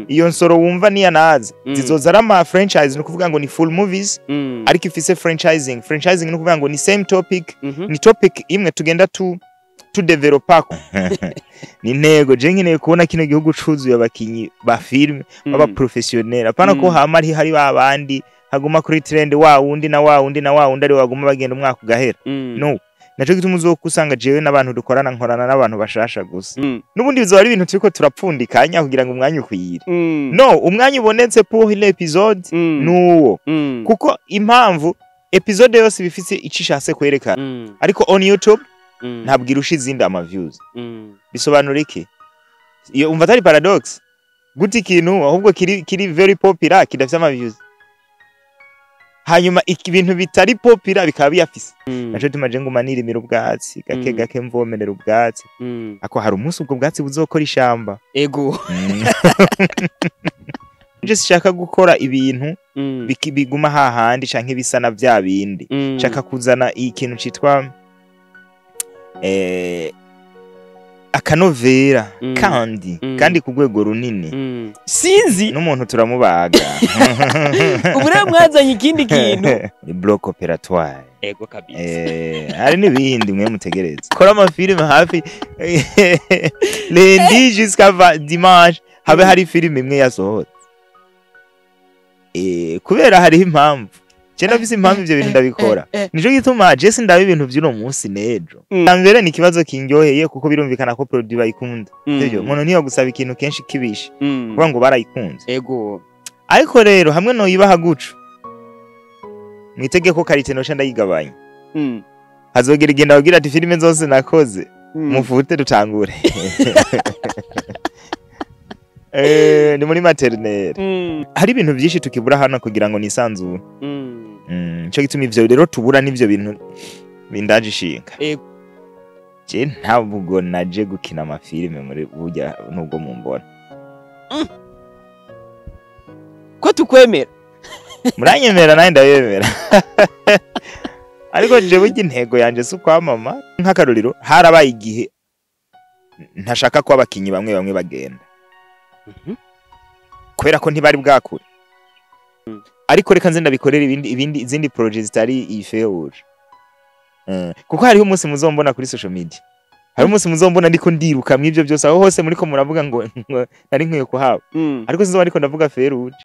iyo nsoro wumva niya naza zizoza ari ama franchise no kuvuga ngo ni full movies ariko ifise franchising no kuvuga ngo ni same topic ni topic imwe tugenda tu developa ni ntego je nkeneye kubona kino gihugu cuzuye abakinyi ba film baba professionnel apana ko hama hari babandi haguma kuri trend wa wundi ari waguma bagenda umwaka ugahera no naco gituma uzokusanga jewe n'abantu dukorana nkorana n'abantu bashasha gusa nubundi bizo ari ibintu turiko turapfundikanya kugira ngo umwanya ukwire no umwanya ubonetse pour l'épisode nuwo kuko impamvu episode yose bifise icishase kwerekana ariko on YouTube ntabwo irusha izindi ama views bisobanura iki iyo umva tari paradox guti kintu ahubwo kiri very popular kidafite ama views hanyuma ibintu bitari popular bikaba biyafise naco tumaje ngo manirimira ubwatsi gake mvomerera ubwatsi ako hari umunsi ubwo bwatsi buzokora ishamba ego je shaka gukora ibintu biguma hahandi canke bisana bya bindi shaka kuzana ikintu citwa akanovera kandi ku rwego runini sinzi n'umuntu turamubaga ubure mwazanye ikindi kintu ni bloc opératoire ego kabisa hari n'ibindi mwe mutegereza kora ama film hafi lundi jusqu'à dimanche habe hari film imwe yasohotse kubera hari impamvu Chenda visi impamvu ivyo bintu ndabikora nico gituma Jesse ndaba ibintu vy'uno munsi nejo mbere ni kibazo kinyoheye kuko birumvikana ko produit bayikunda sivyo umuntu niyo gusaba ikintu kenshi kibisha kuba ngo barayikunze ego ariko rero hamwe no yibaha guco mwitegeko karite no shanda yigabanya hazogera igenda kugira ati filime zose nakoze mufute dutangure ni muri maternelle hari ibintu byinshi tukibura hano kugira ngo nisanzure cyo gituma ivyo rero tubura n'ivyo bintu bindaje ishinga je ntabwo naje gukina ama filime muri burya nubwo mumbona ko tukwemera muranyemera naye ndabemera ariko je burya intego yanje su kwamama nk'akaruriro harabaye igihe ntashaka ko abakinyi bamwe bagenda kubera ko ntibari bwakure ariko reka nze ndabikorera izindi projects zitari ifeuje kuko hariho umunsi muzombona kuri social media hari umunsi muzombona ndiko ndiruka mw'ivyo byose aho hose muriko muravuga ngo nari nkwiye kuhaba ariko sinzo ariko ndavuga feruje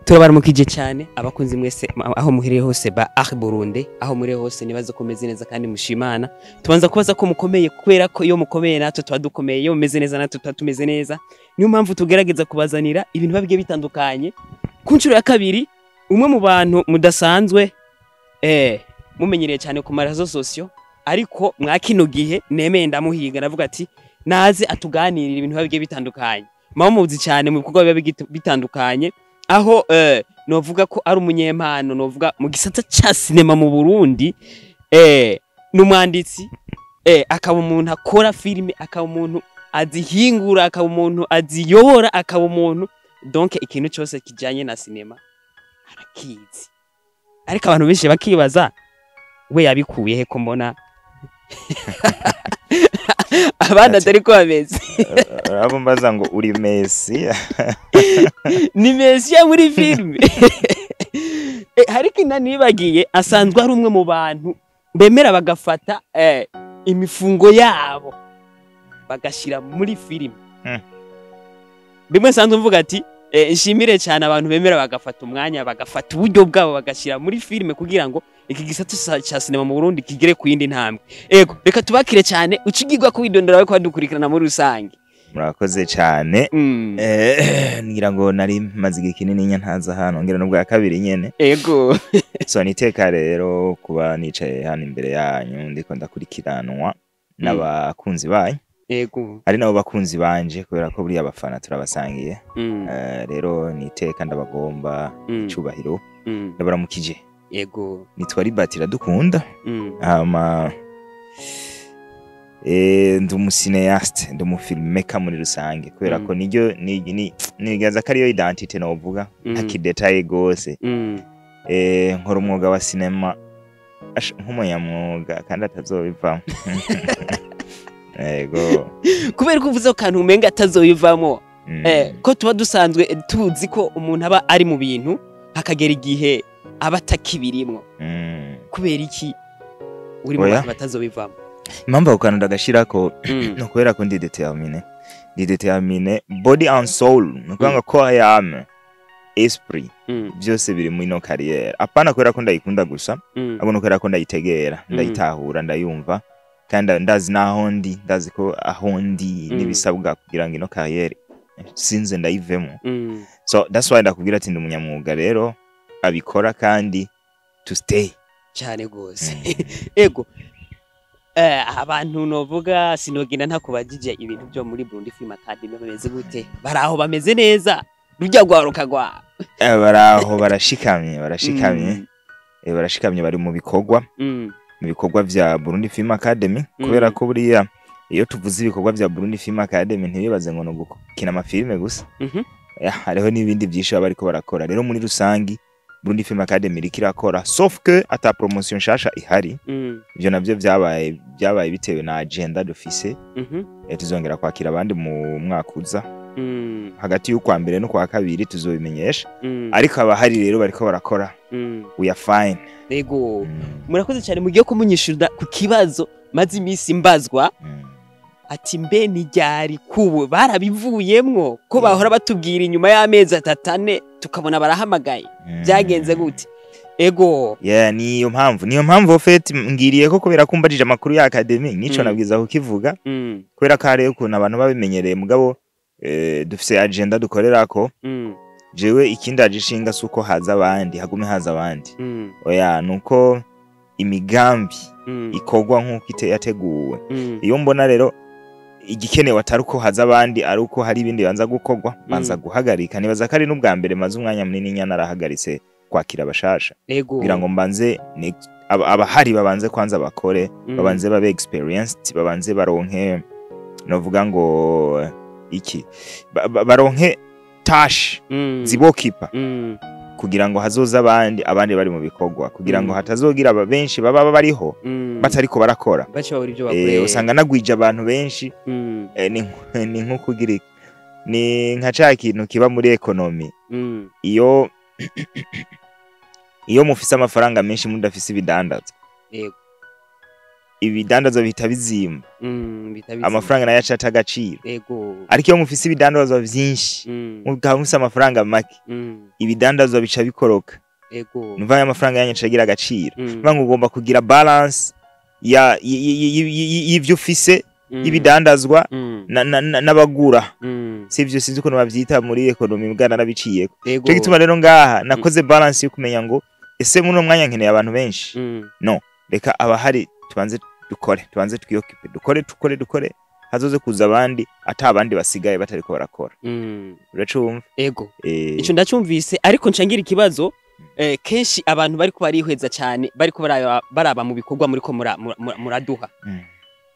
turabaramukije cyane abakunzi mwese aho muhiriye hose ba Burundi aho muri hose nibaze komeze neza kandi mushimana tubanza kubaza ko mukomeye kwera ko iyo mukomeye natwe twadukomeye iyo meze neza natwe twatumeze neza niyo mpamvu tugerageza kubazanira ibintu babigiye bitandukanye ku ncuro ya kabiri umwe mu bantu mudasanzwe mumenyereye cyane ku marazo sosio ariko mwakino gihe nemeye ndamuhiga navuga ati naze atuganirira ibintu babigiye bitandukanye mama muzi cyane mu bikorwa biba bitandukanye aho novuga ko ari umunyempano novuga mu gisata ca cinema mu Burundi numwanditsi akaba umuntu akora filime akaba umuntu azihingura akaba umuntu aziyobora akaba umuntu donc ikintu cyose kijanye na cinema arakizi ariko abantu benshi bakibaza we yabikuye he ko mbona abana atari ko bameze abo mbaza ngo uri Messi ni Messi muri filime hariko inanibagiye asanzwe ari umwe mu bantu bemera bagafata imifungo yabo bagashira muri filime bimwe sanzwe mvuga ati nshimire cyane abantu bemera bagafata umwanya bagafata uburyo bwabo bagashira muri filime kugira ngo iki gisata cha cinema mu Burundi kigere ku yindi ntambwe ego reka tubakire cyane ucigirwa ko widondora ko badukurikirana muri rusange murakoze cyane ngira ngo nari maze igikinini nyantaza hano ngira n'ubwa kabiri nyene ego so niteka rero kuba nicaye hano imbere yanyu ndiko ndakurikiranwa n'abakunzi banyu ego ari nabo bakunzi banje kubera ko buri abafana turabasangiye rero niteka ndabagomba cyubahiro ndabaramukije ego nitwa Libatira dukunda ndumucineaste ndumufilmmaker muri rusange kubera ko niryo nigaza kariyo identity novuga ntakidetaye gose nkora umwuga wa sinema nk'umunyamwuga kandi atazobivamo. Yego. Kubera ko uvuze kantu umenga atazobivamo. Ko tuba dusanzwe tuzi ko umuntu aba ari mu bintu hakagera igihe aba atakibirimwo. Kubera iki uri mu bantu batazobivamo? Impamvu ako kantu ndagashirako no kubera ko ndi determine body and soul, nukuvuga ko ame esprit byose biri mu ino career. Apana kubera ko ndayikunda gusa, abona kubera ko ndayitegera, ndayitahura, ndayumva kandi ndazi naho ndi, ndazi ko aho ndi nibisabwa kugira ngo ino career sinze ndayivemo. So that's why ndakubwira ati ndi umunyamwuga rero abikora kandi to stay cyane gose. Ego abantu novuga sinogenda ntakubagije ibintu byo muri Burundi Film Academy bameze gute? Baraho bameze neza rujya gwaruka gwa baraho barashikamye bari mu bikorwa vya Burundi Film Academy kubera ko buriya iyo tuvuze ibikorwa vya Burundi Film Academy ntibibaze ngo no gukina amafilme gusa. Hariho n'ibindi byinshi bariko barakora. Rero muri rusangi Burundi Film Academy ikirakora sauf que ata promotion shasha ihari. Ivyo navyo byabaye bitewe na agenda dufise. Tuzongera kwakira abandi mu mwaka uza. Hagati y'ukwa mbere no kwa kabiri tuzobimenyesha. Ariko abahari rero bariko barakora. We are fine. Ego. Murakoze cyane mugiye kumunyishurira ku kibazo maze imisi mbazwa. Ati mbe nijyari kubo barabivuyemwo ko bahora batubwira inyuma y'amezi 3 tukabona barahamagaye byagenze gute? Ego niyo mpamvu ofete ngiriye ko kubera kumbajije amakuru ya academy nico nabwiza kukivuga kubera ko ari ukuntu abantu babimenyereye mugabo dufise agenda dukorerako. Jewe ikindi agishinga suko haza abandi hagume haza abandi. Nuko imigambi ikogwa nkuko yateguwe. Iyo mbona rero igikenewe ataruko haza abandi aruko hari ibindi banza gukogwa banza guhagarika. Nibaza kari n'ubwa mbere maze umwanya munini nyana arahagaritse kwakira abashasha kugira ngo mbanze abahari babanze kwanza bakore, babanze babe experienced, babanze baronke novuga ngo iki baronke tash zibokipa kugira ngo hazoza abandi bari mu bikogwa kugira ngo hatazogira benshi baba bariho batariko barakora. Usanga nagwije abantu benshi. Ni nko kugira ni nka ca kintu kiba muri economy. Iyo mufise amafaranga menshi mudafise ibidandaza, ibidandaza bihita bizimba, amafaranga nayo acata agaciro. Ariko iyo mufise ibidandaza vyinshi mufise amafaranga make, ibidandaza bica bikoroka. Nuva amafaranga yanyu acagira agaciro. Ngo ugomba kugira balance y'ivyo ufise ibidandazwa n'abagura. Sivyo sinzi ukuntu bavyita muri economy bwana nabiciyeko. Cyo gituma rero ngaha nakoze balance yo kumenya ngo ese muno mwanya nkeneye abantu benshi. No, reka abahari tubanze tubanze twiyokipe dukore hazoze kuza abandi atabandi basigaye batariko barakora. Uracumva? Ego. Ico ndacumvise ariko nshangira ikibazo kenshi abantu bariko barihweza cyane bariko baraba mu bikorwa muri ko muraduha.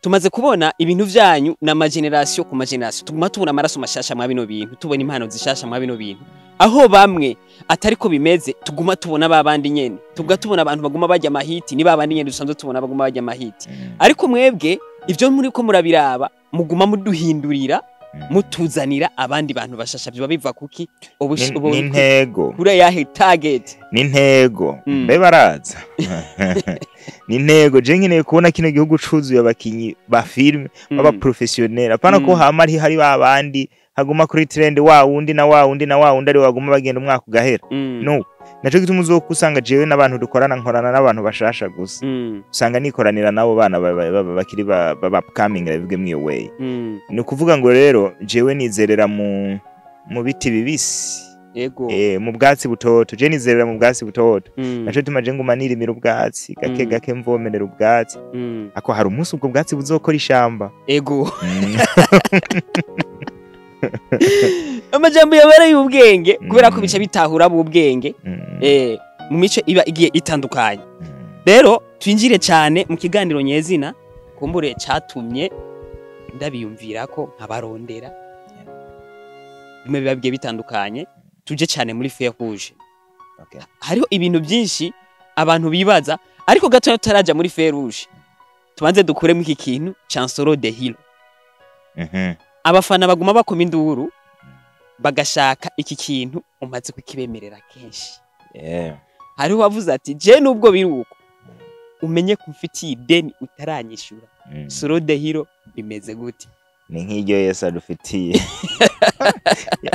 Tumaze kubona ibintu vyanyu na generation ku generation tuguma tubona amaraso mashasha mwa bino bintu, tubona impano zishasha mwa bino bintu. Aho bamwe atariko bimeze tuguma tubona babandi nyene, tubona abantu baguma bajya mahiti ni babandi nyene dusanzwe tubona baguma bajya mahiti. Ariko mwebwe ivyo muri ko murabiraba muguma muduhindurira mutuzanira abandi bantu bashasha byo biva kuki n'intego kure yahe target n'intego mbe baraza n'intego je nkeneye kubona kino gihugu cuzuye abakinyi ba film baba professionnel apana ko hamari hari babandi haguma kuri trend wa wundi ari waguma bagenda umwaka ugahera. No, naco gituma uzokusanga jewe n'abantu dukorana nkorana n'abantu bashasha gusa. Usanga nikoranira nabo bana bakiri ba coming bivuge mwiyo way. Ni kuvuga ngo rero jewe nizerera mu biti bibisi. Mu bwatsi butoto, je nizerera mu bwatsi butoto. Naco tumaje nguma nirimira ubwatsi gake mvomerera ubwatsi. Ako hari umunsi ubwo bwatsi buzokora ishamba. Amajambo yabara y'ubwenge kubera ko bica bitahura mu ubwenge mu mico iba igiye itandukanye. Rero twinjire cyane mu kiganiro nyezina kumbure cyatumye ndabiyumvira ko nkabarondera bimwe biba bigiye bitandukanye tuje cyane muri Fair Rouge. Okay. hariho ibintu byinshi abantu bibaza ariko gato tutaraja muri Feruje tubanze dukuremo iki kintu Chansoro the Hero. Abafana baguma bakoma induru bagashaka iki kintu umaze kukibemerera kenshi. Hariho wavuze ati je nubwo biruko umenye kumfitiye ideni utaranyishura. Soro the Hero bimeze gute? Ni nk'iryo Yesu adufitiye.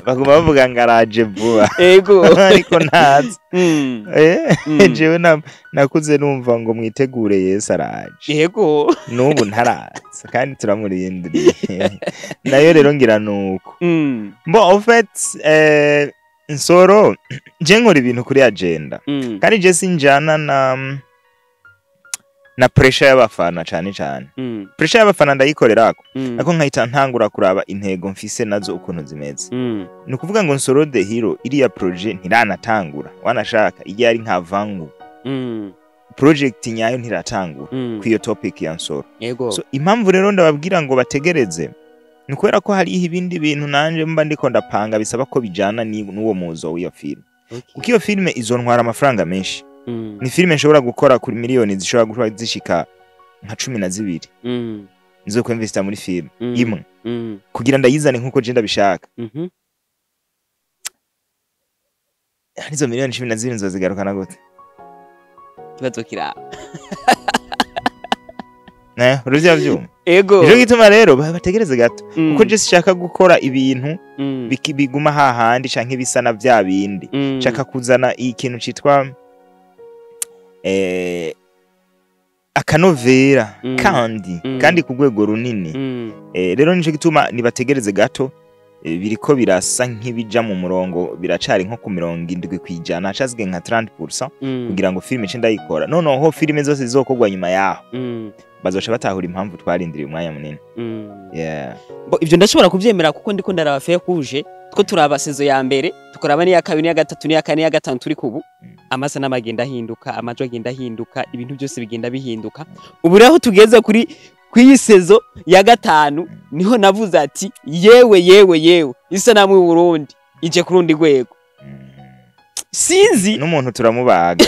Baguma bavuga ngaraje vuba. Ego Ariko ntazi. Jewe nakuze numva ngo mwitegure Yesu araje. Ego Nubu ntaraza kandi turamurindiriye. Nayo rero ngira nuko. Bon en fait Nsoro je nkora ibintu kuri agenda. Kandi je sinjana na pressure y'abafana cyane. Pressure y'abafana ndayikorerako. Ako nkahita ntangura kuraba intego mfise nazo ukuntu zimeze. Ni kuvuga ngo Nsoro the Hero iriya project ntiranatangura. Wanashaka igiye ari nka vangu. Project nyayo ntiratangura kwiyo topic ya Nsoro. So impamvu rero ndababwira ngo bategereze ni kubera ko hari ibindi bintu nanje mba ndiko ndapanga bisaba ko bijana n'uwo muzo w'iyo film. Kuko iyo filme izontwara amafaranga menshi. Ni filme nshobora gukora kuri miliyoni zishobora gukora zishika nka 12. Nzo ko investa muri film imwe kugira ndayizane nkuko je ndabishaka. Harizo miliyoni 12 nzozigarukana gute? Kibazo kira. Uruvya vyuma. Ego. Nico gituma rero bategereze gato. Kuko je sishaka gukora ibintu biguma hahandi canke bisana vya bindi. Shaka kuzana ikintu citwa akanovera kandi ku rwego runini. Rero nico gituma nibategereze gato biriko birasa nk'ibija mu murongo biracari nko ku 70% acazwe nka 30% kugira ngo filime ce ndayikora. Noneho filime zose zizokorwa nyuma yaho bazoca batahura impamvu twarindiriye umwanya munini. Ivyo ndashobora kuvyemera kuko ndiko ndaraba Feruje two turaba sezo ya mbere tukoraba ni ya kabiri ni ya gatatu ni ya kane ya gatanu turi kubu amasa n'amagenda ahinduka amajwi agenda ahinduka ibintu byose bigenda bihinduka. Ubu rero tugeze kuri sezo ya gatanu niho navuze ati yewe isa namwe Burundi ije kurundi rwego. Sinzi n'umuntu turamubaga.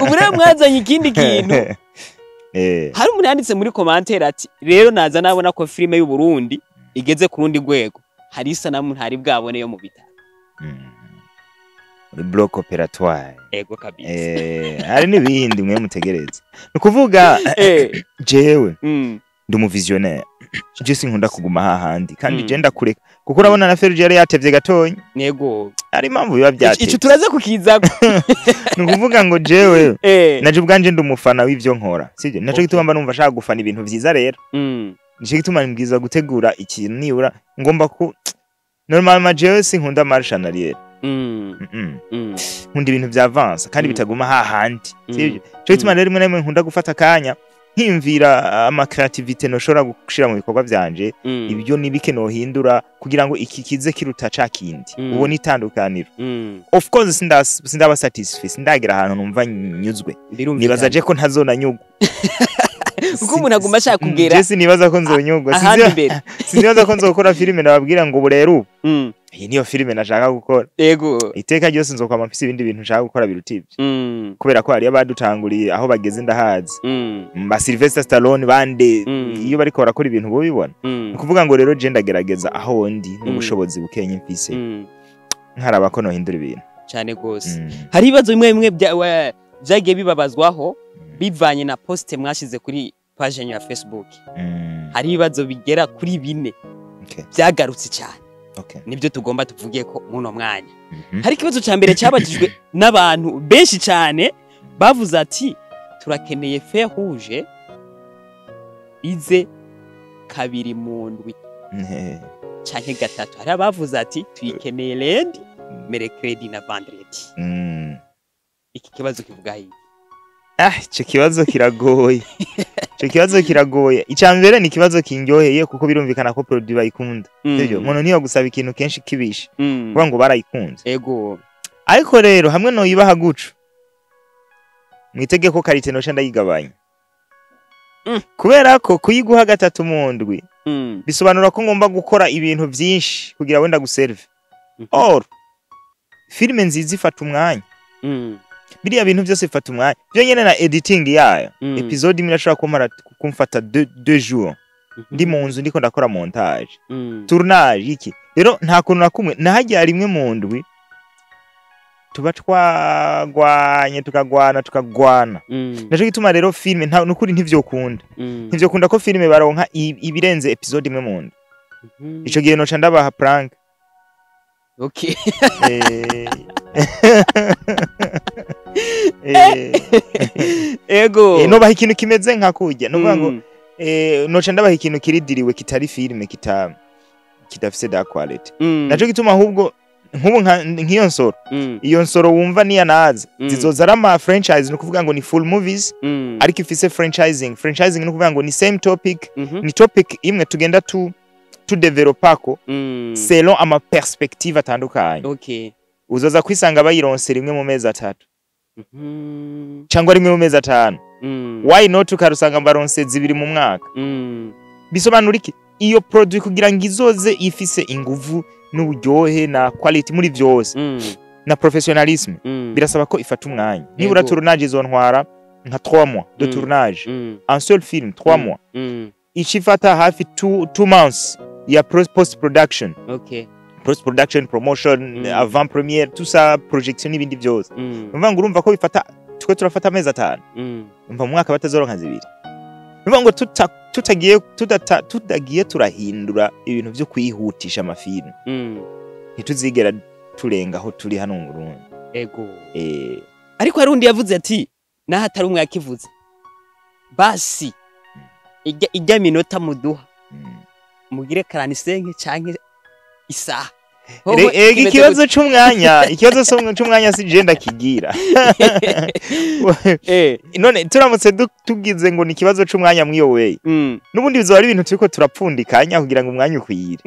Ubu rero mwazanye ikindi kintu. Hari umuntu yanditse muri commentaire ati rero naza nabona ko filime y'u Burundi igeze kurundi rwego hari isa namwe ntari bwabone yo mu bitaro. Muri bloc operatoire. Ego kabisa. Hari n'ibindi mwe mutegereze. Nukuvuga jewe ndumu visionnaire. Je sinkunda kuguma hahandi kandi je ndakureka kuko urabona na Feruje yari yatevye gatonya. Nego. Ari impamvu biba byatevye. Ico turaze kukizako. Nukuvuga ngo jewe naje ubwanje ndumufana w'ivyo nkora. Sije naco gituma mba numva shaka gufana ibintu vyiza rero. Nico gituma mbwiza gutegura ikintu niura ngomba ku normal jewe sinkunda marche en arrière. Nkunda ibintu bya avance kandi bitaguma hahandi. Sije cyo gituma rero rimwe namwe nkunda gufata kanya nkimvira ama creativity no shora gushira mu bikorwa byanje ibyo nibike no hindura kugira ngo iki kize kiruta ca kindi ubone itandukaniro. Of course sindaba satisfied sindagira ahantu numva nyuzwe nibaza je ko ntazona nyugo kuko umuntu aguma ashaka kugera je sinibaza ko nzonyugwa sinibaza ko nzokora filime nababwira ngo bureru iyi niyo filime nashaka gukora. Ego iteka ryose nzokwama mfise ibindi bintu nshaka gukora birutivye kubera ko hari abadutanguriye aho bageze ndahazi ba Sylvester Stallone bande iyo bariko barakora ibintu bo bibona. Kuvuga ngo rero je ndagerageza aho ndi n'ubushobozi bukenye mfise nkaraba ko no hindura ibintu cyane gose. Hari ibibazo bimwe byagiye bibabazwaho bivanye na poste mwashize kuri page ya Facebook. Hari ibibazo bigera kuri 4 byagarutse cyane. Nibyo tugomba tuvugiye ko muno mwanya. Hari ikibazo ca mbere cyabajijwe n'abantu benshi cyane bavuze ati turakeneye Feruje ize kabiri mu ndwi canke gatatu. Hari abavuze ati tuyikeneye lundi, mercredi na vendredi. Iki kibazo kivuga iki? Ico kibazo kiragoye. Ico kibazo kiragoye. Icambere ni kibazo kinjoheye kuko birumvikana ko produit bayikunda. Sivyo? Umuntu niyo gusaba ikintu kenshi kibisha. Kuba ngo barayikunze. Ego. Ariko rero hamwe no yibaha gucu. Mwitegeko karite no shanda yigabanya. Kubera ko kuyiguha gatatu mu ndwi. Bisobanura ko ngomba gukora ibintu byinshi kugira wenda guserve. Or filime nziza ifata umwanya biriya bintu byose ifata umwanya byo nyene na editing yayo episode imwe irashobora kumara kumfata 2 jours ndi mu nzu ndiko ndakora montage tournage iki rero nta kuntu na kumwe nahajya rimwe mu ndwi tuba twagwanye tukagwana naco gituma rero filme nta nukuri ntivyokunda ko filme baronka ibirenze episode imwe mu ndwi ico gihe noca ndabaha prank okay ego no baha ikintu kimeze nka kurya no ngo noca ndabaha ikintu kiridiriwe kitari filme kitafise da quality naco gituma ahubwo nkubu nk'iyo nsoro iyo nsoro wumva niya naza zizoza ama franchise no kuvuga ngo ni full movies ariko ifise franchising no kuvuga ngo ni same topic ni topic imwe tugenda tu developako selon ama perspective atandukanye okay uzoza kwisanga bayironse rimwe mu mezi 3 cyangwa rimwe mu mezi 5 why not ukarusanga baronse zibiri mu mwaka bisobanura iki iyo produit kugira ngo izoze ifise inguvu n'uburyohe na quality muri byose na professionalisme birasaba ko ifata umwanya nibura tournage izontwara nka 3 mois de tournage un seul film 3 mois ichifata hafi 2 months ya post production okay post production promotion avant première tout ça projection n'ibindi byose umva ngo urumva ko bifata twe turafata amezi 5 umva mu mwaka batazoronka zibiri umva ngo tutagiye turahindura ibintu byo kwihutisha amafilme ntituzigera turenga aho turi hano mu Burundi ego ariko harundi yavuze ati naho atari umwe yakivuze basi ijya minota muduha mugire 45 canke isaha ikibazo c'umwanya si je ndakigira none turamutse tugize ngo ni ikibazo c'umwanya mwiyo way nubundi bizo ari ibintu turiko turapfundikanya kugira ngo umwanya ukwire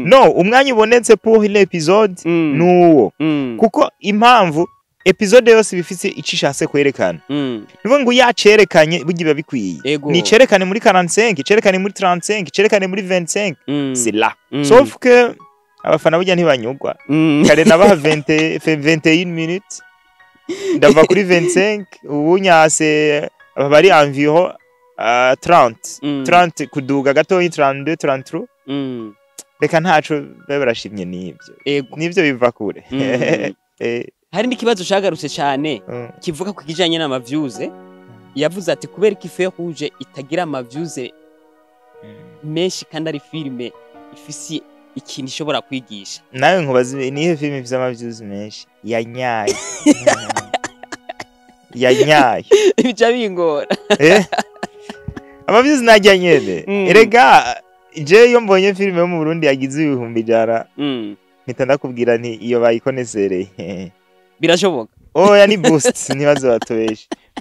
no umwanya ubonetse pour l'épisode nuwo kuko impamvu episode yose bifise icishase kwerekana nuvuga ngo yacerekanye bugiba bikwiye ni cerekane muri 45 cerekane muri 35 cerekane muri 25 c'est là sauf que abafana burya ntibanyugwa kare nabaha 21 minutes ndava kuri 25 ubunyase bari environ 30 kuduga gato 32 33 reka ntaco barashimye nivyo biva kure hari n'ikibazo cagarutse cyane kivuga ku kijanye n'ama views yavuze ati kubera ko Feu Rouge itagira ama views menshi kandi ari filme ifisi ikintu ishobora kwigisha nawe nkubaze nihe filme ifise ama views menshi yanyaye bica bingora ama views najya nyene erega je yo mbonye filme yo mu Burundi yagize 100,000 mpita ndakubwira nti iyo bayikonesereye birashoboka oya ni boost nibazo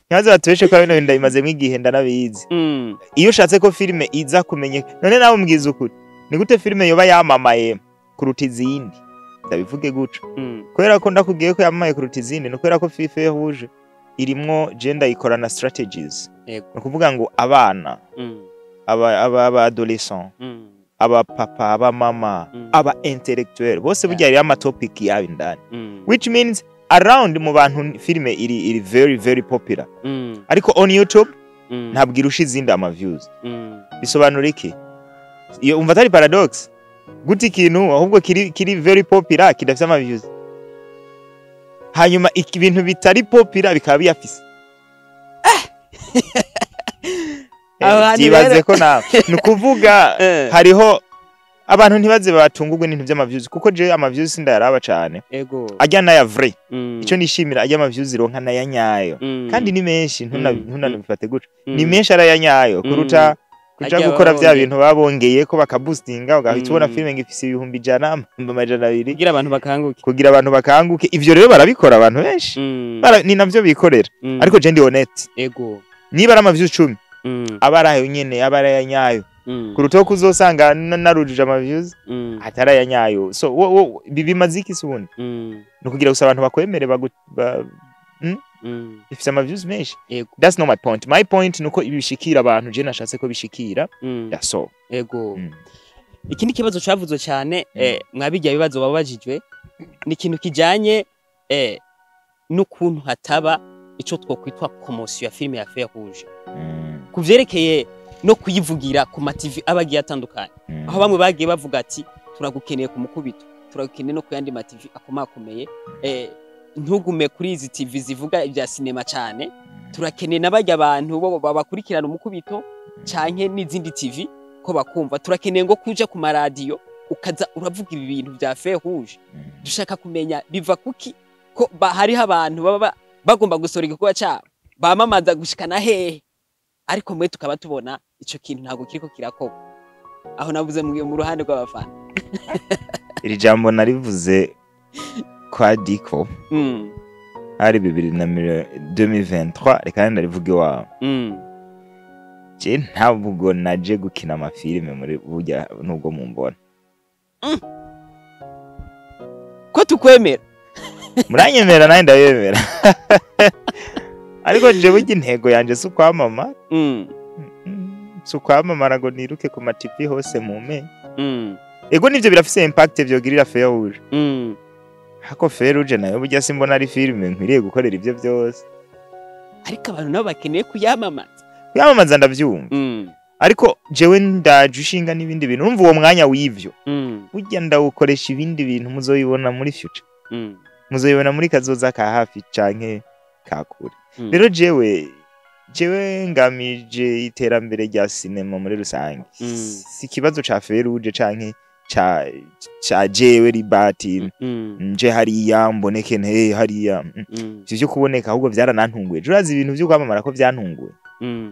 batubeshe kwa bino binda imaze mwigihe ndanabizi iyo ushatse ko filme iza kumenye none nawe mbwiza ukuri ni gute filme yoba yamamaye kuruta izindi ndabivuge guca kubera ko ndakubwiye ko yamamaye kuruta izindi no kubera ko Feu Rouge irimwo gender ikorana strategies no kuvuga ngo abana aba adolescent aba papa aba mama aba intellectuel bose burya ari ama topic yawe indani which means around mu bantu filme iri very very popular ariko on YouTube ntabwo irusha izindi ama views bisobanura iki iyo umva tari paradox guti ikintu ahubwo kiri very popular kidafite ama views hanyuma ibintu bitari popular bikaba biyafise yibaze ko nawe nukuvuga hariho abantu ntibaze batungurwe n'ibintu by'amaviews kuko je amaviews ndayaraba cyane ajya na ya vrai ico nishimira ajya amaviews ronka na ya nyayo kandi ni menshi ntunabifate guca ni menshi ara ya nyayo kuruta kuja gukora bya bintu babongeye ko bakaboostinga ugahita ubona filme ngifise 100 200 kugira abantu bakanguke ivyo rero barabikora abantu benshi ni navyo bikorera ariko je ndi honest niba ara amaviews 10 abarayo nyene abara nyayo kuruto kuzosanga narujije ama views atara ya nyayo so bibimaziki subundi no kugira gusa abantu bakwemere ifise ama views menshi that's not my point nuko ibishikira abantu je nashatse ko bishikira so ikindi kibazo cavuzwe cyane mwabijya bibazo babajijwe ni ikintu kijanye n'ukuntu hataba ico twokwitwa promotion ya filime ya Fer Rouge kuvyerekeye no kuyivugira ku ma TV abagiye atandukanye aho bamwe bagiye bavuga ati turagukeneye ku mukubito turagukeneye no kuyandi ma TV akomakomeye ntugume kuri izi TV zivuga ibya sinema cyane turakeneye nabajya abantu bo babakurikirana umukubito canke n'izindi TV ko bakumva turakeneye ngo kuja ku maradiyo ukaza uravuga ibi bintu bya Fer Rouge dushaka kumenya biva kuki ko hariho abantu baba bagomba gusora igikorwa cyabo bamamaza gushikana hehe ariko mwe tukaba tubona ico kintu ntago kiriko kirakorwa aho navuze mu ruhande rw'abafana iri jambo narivuze kwa Diko hari 2023 reka ndarivuge wa je ntabwo naje gukina amafilime muri burya nubwo mumbona ko tukwemera muranyemera naye ndabemera ariko je burya intego yanje su kwamama su kwamamara ngo niruke ku ma TV hose mume ego nivyo birafise impact vyogirira Fer Rouge hako Fer Rouge nayo burya simbona ari filime nkwiriye gukorera ivyo byose ariko abantu nabo bakeneye kuyamamaza ndavyumva ariko jewe ndaje ushinga n'ibindi bintu urumva uwo mwanya w'ivyo burya ndawukoresha ibindi bintu muzoyibona muri future muzoyibona muri kazoza ka hafi canke kakure rero jewe ngamije iterambere rya sinema muri rusange si kibazo ca Fer Rouge canke cha jewe ribati nje hariya mboneke nte hariya cyo kuboneka ahubwo byaranantunguye urazi ibintu byo kwamamara ko byantunguye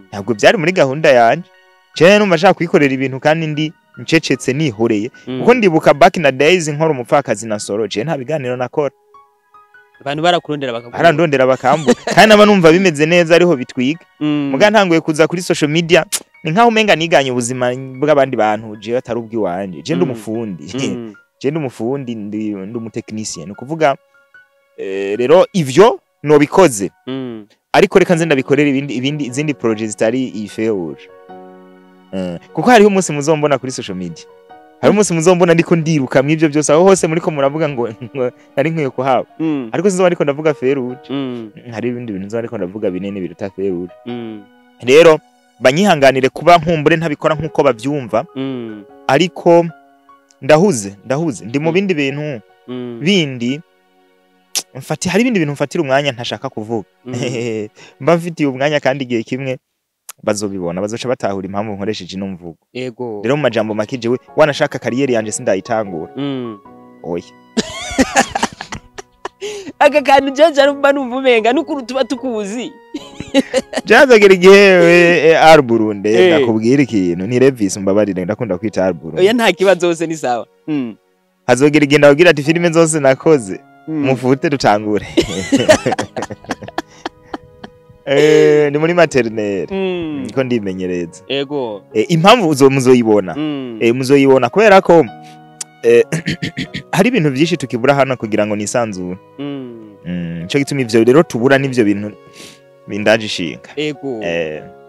ntabwo byari muri gahunda yanje cyane numva nshaka kwikorera ibintu kandi ndi ncecetse nihoreye kuko ndibuka back in the days nkora umupfakazi na solo je nta biganiro nakora abantu barandondera bakambu kandi naba numva bimeze neza ariho bitwiga muga ntanguye kuza kuri social media ni nkaho umenga niganye ubuzima bw'abandi bantu je atari ubwiwanje je ndi umufundi ndi umutekinicien no kuvuga rero ivyo no bikoze ariko reka nze ndabikorera izindi projects zitari iyi Fer Rouge kuko hariho umunsi muzombona kuri social media hari umunsi muzombona ndiko ndiruka mw'ivyo byose aho hose muri ko muravuga ngo nari nkwiye kuhaba ariko sinzo ariko ndavuga Fer Rouge hari ibindi bintu nzo ariko ndavuga binene biruta Fer Rouge rero banyihanganire kuba nkumbure ntabikora nkuko bavyumva ariko ndahuze ndi mu bindi bintu bindi hari ibindi bintu mfatira umwanya ntashaka kuvuga mba mfitiye umwanya kandi igihe kimwe bazobibona bazoca batahura impamvu nkoresheje ino mvugo yego rero mu majambo make jewe wanashaka kariyeri yanje sindayitangura oya aka kantu jaje arumva numva umenga n'ukuru tuba tukuzi jazagera igihe Arburundi nakubwira ikintu ni Levis mbabarire ndakunda kwita Arburundi oya nta kibazo hose ni sawa hazogera igenda bagira ati filime zose nakoze mufute dutangure ni muri maternelle niko ndimenyereza yego impamvu muzoyibona muzoyibona kubera ko hari ibintu byinshi tukibura hano kugira ngo nisanzure cyo gituma ivyo rero tubura n'ivyo bintu bindaje ishinga yego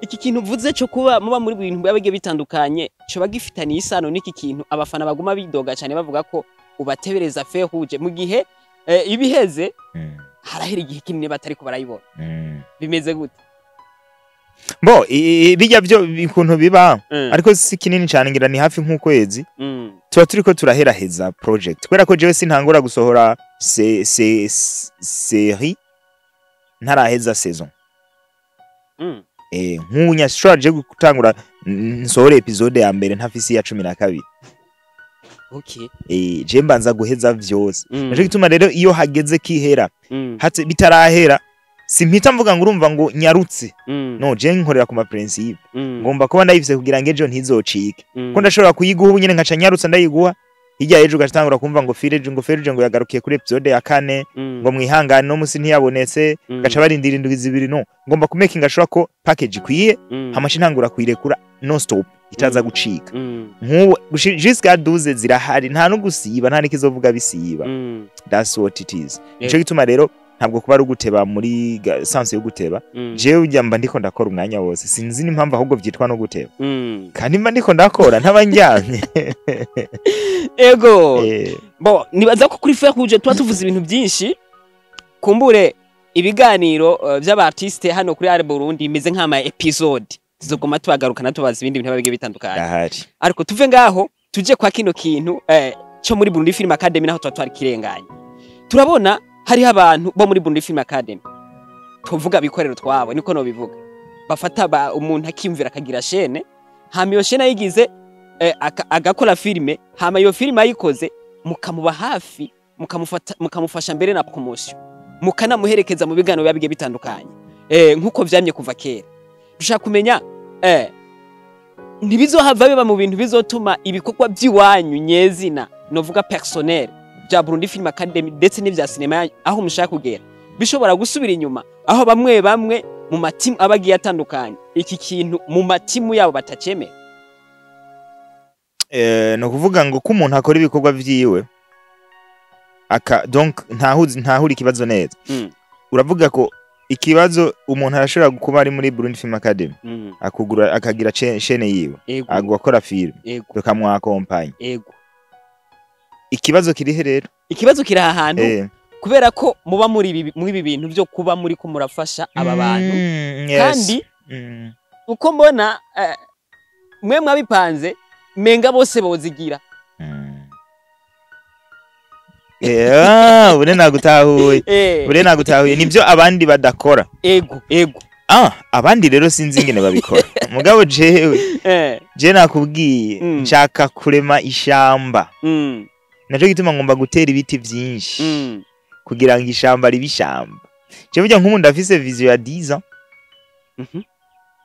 iki kintu uvuze cyo kuba muba muri bintu byabagiye bitandukanye cyo bagifitaniye isano n'iki kintu abafana baguma bidoga cyane bavuga ko ubatebereza Fer Rouge mu gihe ibiheze harahera igihe kinini batari ko barayibona bimeze gute bo bijya byo bikuntu biba ariko si kinini cyane ngira ni hafi nk'ukwezi tuba turiko turaheraheza project kubera ko jewe sintangura gusohora série ntaraheza saison nk'unya strategy gutangura nsohora episode ya mbere ntafisi ya 12 okay je mbanza guheza vyose naje gituma rero iyo hageze kihera hate bitarahera simpita mvuga ngo urumva ngo nyarutse no je nkorera ku ma principe ngomba kuba ndayivise kugira ngo ejo ntizocike ko ndashobora kuyiguha ubunyene nkaca nyarutse ndayiguha hirya ejo gatangura kumva ngo Feruje ngo yagarukiye kuri episode ya 4 ngo mwihangane no musi ntiyabonetse gaca barindira indwi zibiri no ngomba kumakinga ashobora ko package kwiye hamashi ntangura kuyirekura no stop itaza gucika nk'ubu jusqu'à 12 zirahari nta no gusiba nta nikizovuga bisiba that's what it is nico gituma rero ntabwo kuba ari guteba muri sense yo guteba jewe ujya mba ndiko ndakora umwanya wose sinzi n'impamvu ahubwo byitwa no guteba kandi mba ndiko ndakora ntabanjyanye ego bo nibaza ko kuri Fer Rouge tuba tuvuze ibintu byinshi kumbure ibiganiro by'abartiste hano kuri Are Burundi bimeze nk'ama episode tuzogoma tubagarukana tubaza ibindi bintu bigiye bitandukanye ariko tuve ngaho tuje kwa kino kintu cyo muri Burundi Film Academy naho twari kirenganye turabona hari abantu bo muri Burundi Film Academy tuvuga bikorero twabo niko no bivuga bafata umuntu akimvira akagira chaîne hama iyo chaîne yigize agakora filme hama iyo filme ayikoze mukamuba hafi mukamufasha mbere na promotion mukanamuherekeza mu biganiro bigiye bitandukanye nkuko vyamye kuva kera dushaka kumenya ntibizohava biba mu bintu bizotuma ibikorwa by'iwanyu nyezina novuga personnel bya Burundi Film Academy ndetse n'ivya cinema aho mushaka kugera bishobora gusubira inyuma aho bamwe mu matimu abagiye atandukanye iki kintu mu matimu yabo batacemera no kuvuga ngo ko umuntu akora ibikorwa vyiwe donc ntahuri ikibazo neza uravuga ko ikibazo umuntu arashobora kuba ari muri Burundi Film Academy akugura akagira chaîne yiwe agakora film tukamwa accompagne ikibazo kiri he rero ikibazo kiri ahantu kubera ko muba muri ibi bintu byo kuba muri ko murafasha aba bantu kandi uko mbona mwe mwabipanze menga bose bozigira ure nagutahuye nibyo abandi badakora abandi rero sinzi ingene babikora mugabo je nakubwiye nshaka kurema ishamba naco gituma ngomba gutera ibiti byinshi kugira ngo ishamba ribe ishamba je burya nk'umuntu afise vision ya 10 ans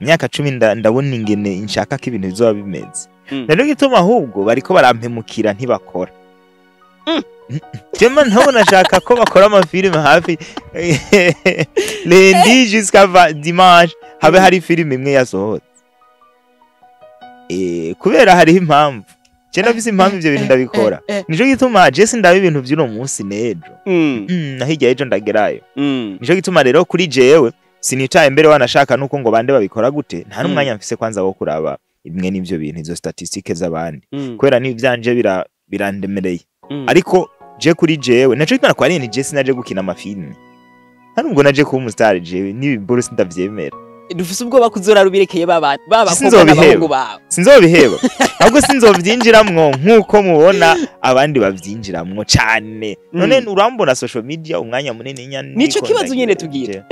imyaka 10 ndabona ingene nshaka ko ibintu bizoba bimeze naco gituma ahubwo bariko barampemukira ntibakora Jema ntabona nashaka ko bakora amafilime hafi lundi jusqu'à dimanche habe hari filime imwe yasohotse kubera hari impamvu cyenda bise impamvu ivyo bintu ndabikora nico gituma Jesse ndabe ibintu by'uno munsi nejo nahijya ejo ndagerayo nico gituma rero kuri jewe sinitaye mbere wanashaka nuko ngo bande babikora gute nta numwanya mfise kwanza wo kuraba imwe n'ivyo bintu izo statistiques z'abandi kwera ni byanje birandemereye ariko je kuri jewe naco gituma kwa nini Jesse naje gukina amafilme hano ngo naje kuba umustar jewe nibi Boris ndavyemera dufise ubwoba kuzora rubirekeye baba bakobwa n'abahungu bawe sinzobiheba ahubwo sinzovyinjiramwo nkuko mubona abandi bavyinjiramwo cyane none urambona social media umwanya munene nyane nico kibazo nyene tugira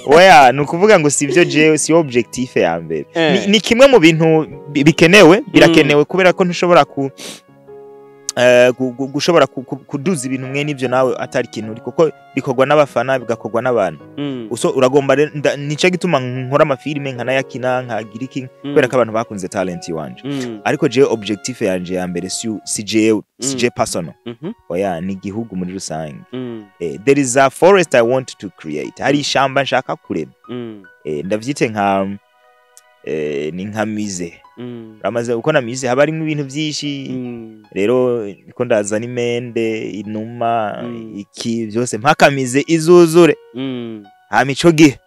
oya nukuvuga ngo sivyo jewe si objectif ya mbere ni kimwe mu bintu bikenewe birakenewe kubera ko ntushobora gushobora kuduza ibintu mwe nivyo nawe atari kintu kuko bikogwa n'abafana bigakogwa n'abantu uso uragomba nico gituma nkora amafilime nkanayakina nkagira iki kubera ko abantu bakunze talent yanje ariko je objectif yanje ya mbere si je personal oya ni gihugu muri rusange there is a forest I want to create hari ishamba nshaka kurema ndavyite nka ni nka mize ramaze uko na mize haba arimo ibintu byinshi rero niko ndazana imende inuma iki byose mpaka mize izuzure ha mico gihe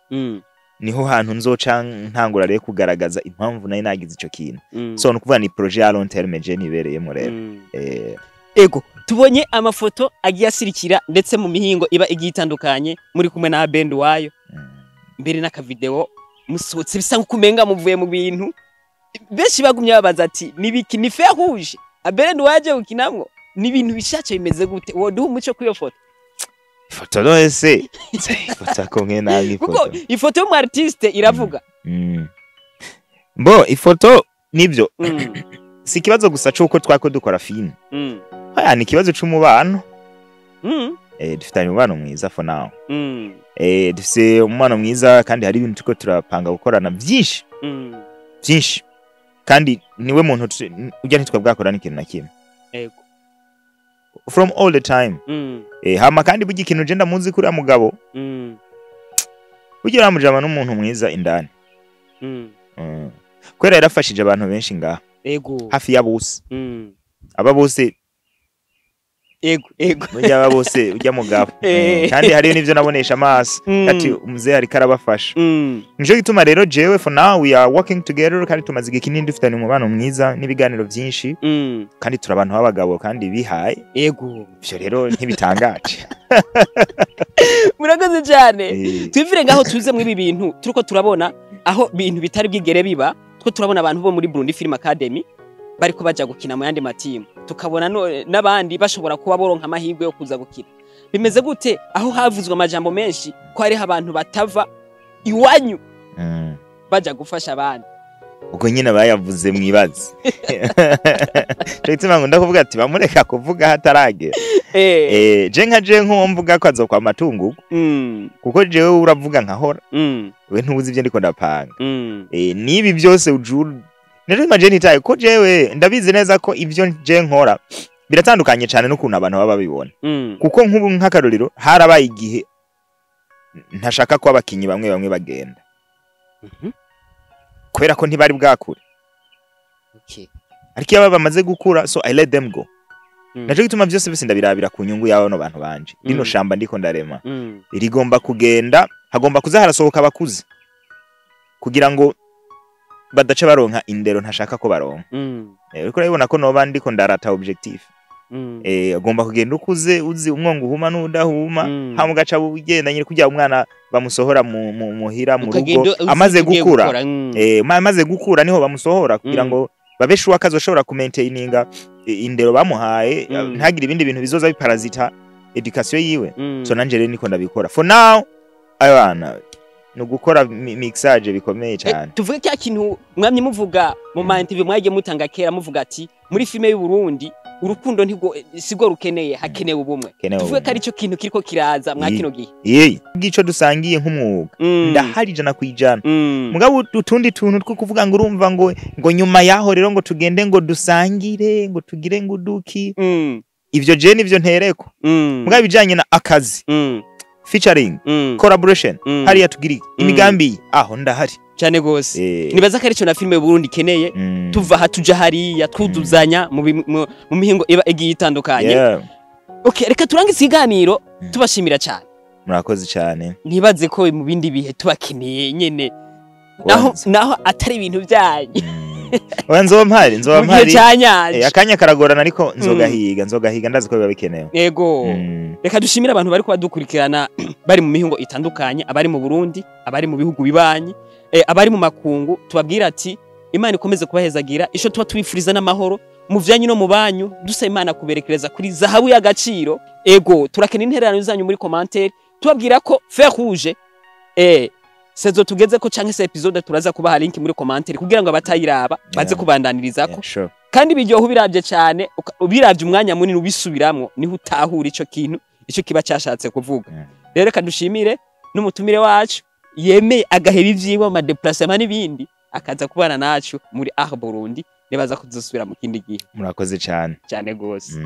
niho hantu nzoca ntangura rero kugaragaza impamvu nayo nagize ico kintu so nukuvuga ni projet ya long terme je nibereyemo rero ego tubonye amafoto agiye asirikira ndetse mu mihingo iba igitandukanye muri kumwe na band wayo mbere n'aka video musotse bisa nkumenga muvuye mu bintu benshi bagumye babaza ati nibiki ni fer rouge abere ndwaje ukinamwo ni ibintu bishace bimeze gute woduha umuco kwiyo foto foto no ese foto konge nagi foto kuko ifoto y'umu artiste iravuga bo ifoto nibyo si kibazo gusa cyuko twako dukora film aya ni kibazo cy'umubano dufitanye umubano mwiza for now dufise umubano mwiza kandi hari ibintu tuko turapanga gukorana byinshi byinshi kandi niwe muntu ujya ntitwa bwakora n'ikintu na kimwe ego from all the time hama kandi bugi ikintu je ndamuzi kuri mugabo ugira amujama n'umuntu mwiza indani kwera yarafashije abantu benshi ngaha ego hafi ya bose aba bose ego burya bose ujya mugabo kandi hari n'ivyo nabonesha amaso ati umuzee ari karabafasha nico gituma rero jewe for now we are working together kandi tumaze igihe kinini dufitanye umubano mwiza n'ibiganiro byinshi kandi turi abantu b'abagabo kandi bihaye ego ivyo rero ntibitangaje murakoze cyane twivire ngaho tuze mu ibi bintu turiko turabona aho bintu bitari bwigere biba two turabona abantu bo muri Burundi Film Academy bariko baja gukina mu yandi matimu tukabona n'abandi bashobora kuba boronka amahirwe yo kuza gukina bimeze gute aho havuzwe amajambo menshi ko ari abantu batava iwanyu baja gufasha abandi ubwo nyine bayavuze mwibaze cyo ngo ndakuvuga ati bamureka kuvuga hataragera je nka je nko mvuga ko azokwa amatungu kuko jewe uravuga nkahora we ntubuzi ivyo ndiko ndapanga nibi byose ujuru nero imagine itaye ko jewe ndabizi neza ko ivyo je nkora biratandukanye cyane n'ukuntu abantu baba babibona kuko nk'ubu nk'akarorero harabaye igihe ntashaka ko abakinyi bamwe bagenda kubera ko ntibari bwakure ariko yaba bamaze gukura so I let them go naje gituma byose bise ndabirabira ku nyungu yawe no bantu banje rino shamba ndiko ndarema rigomba kugenda hagomba kuza harasohoka abakuze kugira ngo badace baronka indero ntashaka ko baronka ariko urabona ko no bandi ko ndarata objectif agomba kugenda ukuze uzi umwongo uhuma n'udahuma hamugaca bugendanye kujya umwana bamusohora mu muhira mu rugo amaze gukura amaze gukura niho bamusohora kugira ngo babeshuwa kazoshobora ku maintaininga indero bamuhaye ntagire ibindi bintu bizoza biparasita education yiwe so nanje rero niko ndabikora for now ayana no gukora mixage bikomeye cyane tuvuge cya kintu mwamye muvuga mu interview mwaje mutanga kera muvuga ati muri filme y'u Burundi urukundo ntigo sigo rukeneye hakenewe ubumwe tuvuge ko ari cyo kintu kiriko kiraza mwakino gihe gico dusangiye nk'umwuga ndahari jana kwijana mugabo utundi tuntu two kuvuga ngo urumva ngo nyuma yaho rero ngo tugende ngo dusangire ngo tugire ngo duki ivyo je nivyo ntereko mugabo bijanye na akazi featuring collaboration hariya tugiri imigambi aho ndahari cyane gose nibaza ko ari cyo na filme y'u Burundi keneye tuva hatuja hariya twuduzanya mu mihingo iba igiye itandukanye okay reka turange isiganiro tubashimira cyane murakoze cyane nibaze ko mu bindi bihe tubakiniye nyene naho atari ibintu byanyu nzoba mpari akanya karagorana ariko nzogahiga ndazi ko biba bikenewe yego reka dushimira abantu bari kubadukurikirana bari mu mihingo itandukanye abari mu Burundi abari mu bihugu bibanyi abari mu makungu tubabwira ati Imana ikomeze kubahezagira isho tuba twifuriza n'amahoro mu vyanyu no mu banyu dusa Imana kuberekereza kuri zahabu y'agaciro ego turakena intererano zanyu muri commentaire tubabwira ko fer rouge sezo tugeze ko canke se episode turaza kubaha link muri commentaire kugira ngo abatayiraba baze kubandaniriza ko kandi biryoho biravye cyane biravye umwanya munini ubisubiramwo niho utahura ico kintu ico kiba cyashatse kuvuga rero reka dushimire n'umutumire wacu yemeye agaheba ivyibo ma déplacement n'ibindi akaza kubana nacu muri Art Burundi nebaza kuzosubira mu kindi gihe murakoze cyane gose